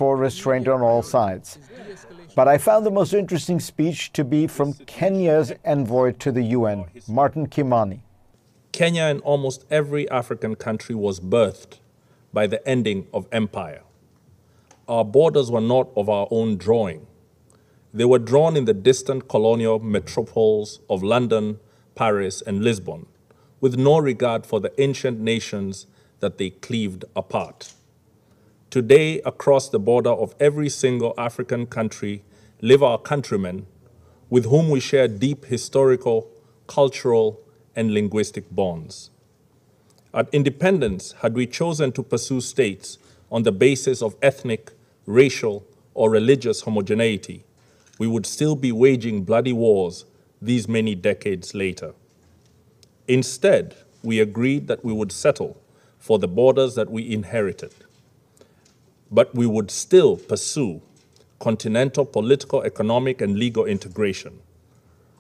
for restraint on all sides. But I found the most interesting speech to be from Kenya's envoy to the UN, Martin Kimani. Kenya and almost every African country was birthed by the ending of empire. Our borders were not of our own drawing. They were drawn in the distant colonial metropoles of London, Paris, and Lisbon, with no regard for the ancient nations that they cleaved apart. Today, across the border of every single African country live our countrymen with whom we share deep historical, cultural, and linguistic bonds. At independence, had we chosen to pursue states on the basis of ethnic, racial, or religious homogeneity, we would still be waging bloody wars these many decades later. Instead, we agreed that we would settle for the borders that we inherited, but we would still pursue continental political, economic, and legal integration.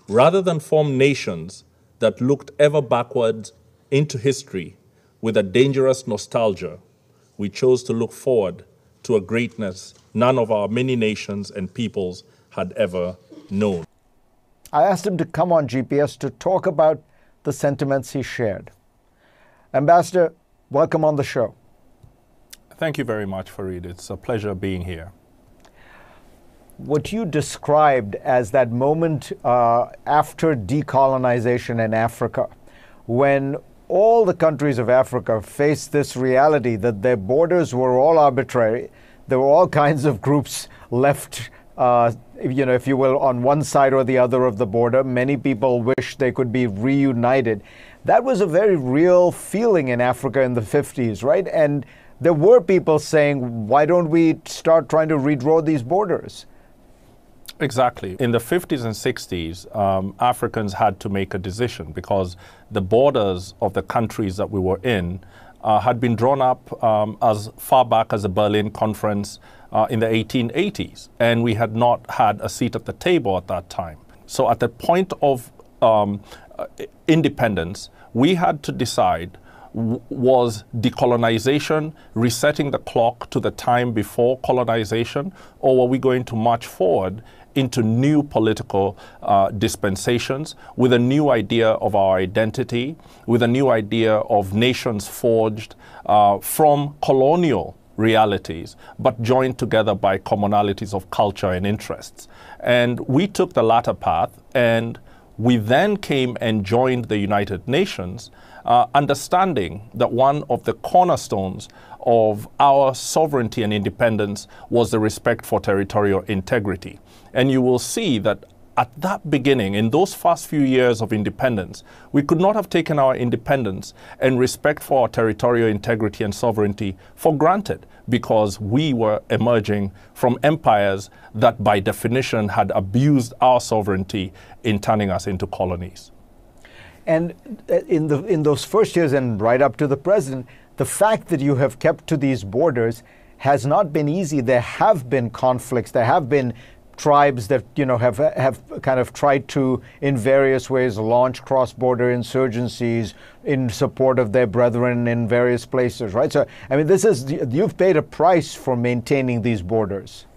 Rather than form nations that looked ever backwards into history with a dangerous nostalgia, we chose to look forward to a greatness none of our many nations and peoples had ever known. I asked him to come on GPS to talk about the sentiments he shared. Ambassador, welcome on the show. Thank you very much, Fareed. It's a pleasure being here. What you described as that moment after decolonization in Africa, when all the countries of Africa faced this reality that their borders were all arbitrary, there were all kinds of groups left, if you will, on one side or the other of the border. Many people wished they could be reunited. That was a very real feeling in Africa in the 50s, right? And there were people saying, why don't we start trying to redraw these borders? Exactly. In the 50s and 60s, Africans had to make a decision because the borders of the countries that we were in had been drawn up as far back as the Berlin Conference in the 1880s, and we had not had a seat at the table at that time. So at the point of independence, we had to decide, was decolonization resetting the clock to the time before colonization, or were we going to march forward into new political dispensations with a new idea of our identity, with a new idea of nations forged from colonial realities, but joined together by commonalities of culture and interests. And we took the latter path, and we then came and joined the United Nations, understanding that one of the cornerstones of our sovereignty and independence was the respect for territorial integrity. And you will see that at that beginning, in those first few years of independence, we could not have taken our independence and respect for our territorial integrity and sovereignty for granted, because we were emerging from empires that by definition had abused our sovereignty in turning us into colonies. And in those first years and right up to the present, the fact that you have kept to these borders has not been easy. There have been conflicts. There have been tribes that have kind of tried to, in various ways, launch cross-border insurgencies in support of their brethren in various places, right? So, I mean, you've paid a price for maintaining these borders.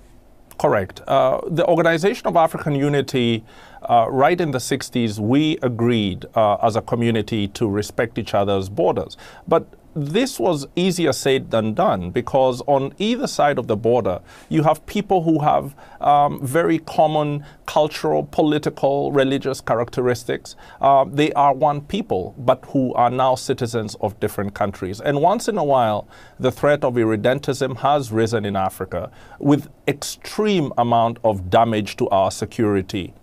Correct. The Organization of African Unity, right in the 60s, we agreed as a community to respect each other's borders. But this was easier said than done, because on either side of the border, you have people who have very common cultural, political, religious characteristics. They are one people, but who are now citizens of different countries. And once in a while, the threat of irredentism has risen in Africa with extreme amount of damage to our security.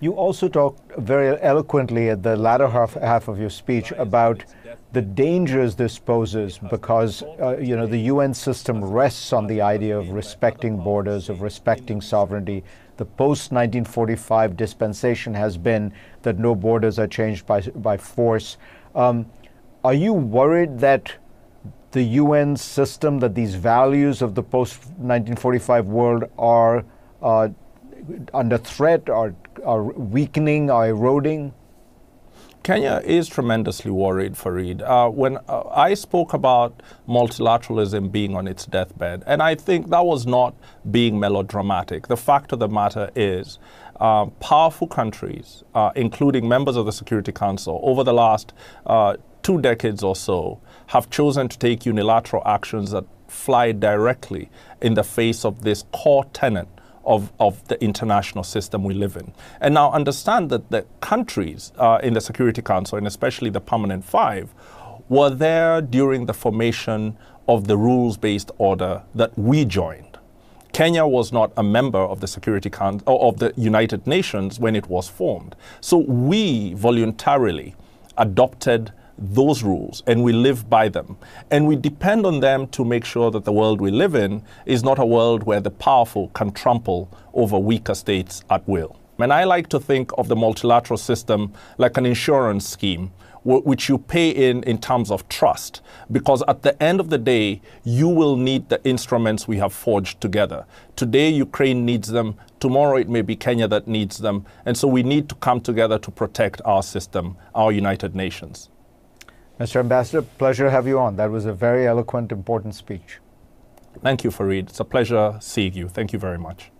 You also talked very eloquently at the latter half of your speech about the dangers this poses, because the UN system rests on the idea of respecting borders, of respecting sovereignty. The post-1945 dispensation has been that no borders are changed by force. Are you worried that the UN system, that these values of the post-1945 world are under threat, are weakening, are eroding? Kenya is tremendously worried, Fareed. When I spoke about multilateralism being on its deathbed, and I think that was not being melodramatic. The fact of the matter is, powerful countries, including members of the Security Council, over the last 2 decades or so, have chosen to take unilateral actions that fly directly in the face of this core tenet of the international system we live in. And now understand that the countries in the Security Council, and especially the Permanent Five, were there during the formation of the rules-based order that we joined. Kenya was not a member of the Security Council or of the United Nations when it was formed. So we voluntarily adopted those rules and we live by them. And we depend on them to make sure that the world we live in is not a world where the powerful can trample over weaker states at will. And I like to think of the multilateral system like an insurance scheme which you pay in terms of trust, because at the end of the day, you will need the instruments we have forged together. Today, Ukraine needs them. Tomorrow, it may be Kenya that needs them. And so we need to come together to protect our system, our United Nations. Mr. Ambassador, pleasure to have you on. That was a very eloquent, important speech. Thank you, Fareed. It's a pleasure seeing you. Thank you very much.